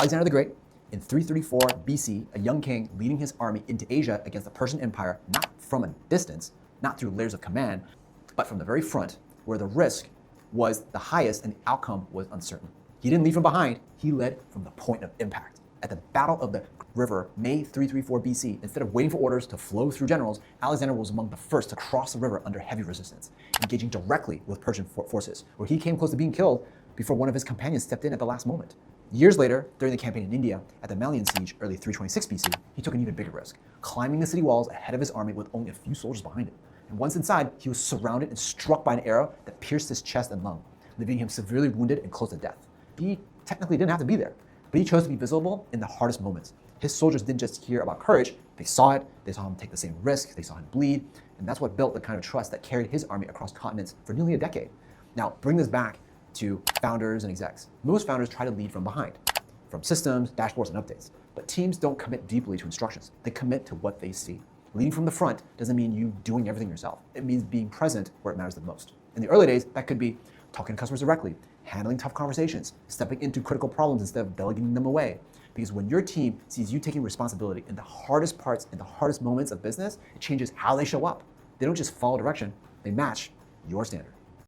Alexander the Great, in 334 BC, a young king leading his army into Asia against the Persian Empire, not from a distance, not through layers of command, but from the very front, where the risk was the highest and the outcome was uncertain. He didn't lead from behind, he led from the point of impact. At the Battle of the River, May 334 BC, instead of waiting for orders to flow through generals, Alexander was among the first to cross the river under heavy resistance, engaging directly with Persian forces, where he came close to being killed before one of his companions stepped in at the last moment. Years later, during the campaign in India, at the Malian siege, early 326 BC, he took an even bigger risk, climbing the city walls ahead of his army with only a few soldiers behind him. And once inside, he was surrounded and struck by an arrow that pierced his chest and lung, leaving him severely wounded and close to death. He technically didn't have to be there, but he chose to be visible in the hardest moments. His soldiers didn't just hear about courage, they saw it, they saw him take the same risk, they saw him bleed, and that's what built the kind of trust that carried his army across continents for nearly a decade. Now, bring this back to founders and execs. Most founders try to lead from behind, from systems, dashboards, and updates. But teams don't commit deeply to instructions. They commit to what they see. Leading from the front doesn't mean you doing everything yourself. It means being present where it matters the most. In the early days, that could be talking to customers directly, handling tough conversations, stepping into critical problems instead of delegating them away. Because when your team sees you taking responsibility in the hardest parts, in the hardest moments of business, it changes how they show up. They don't just follow direction, they match your standard.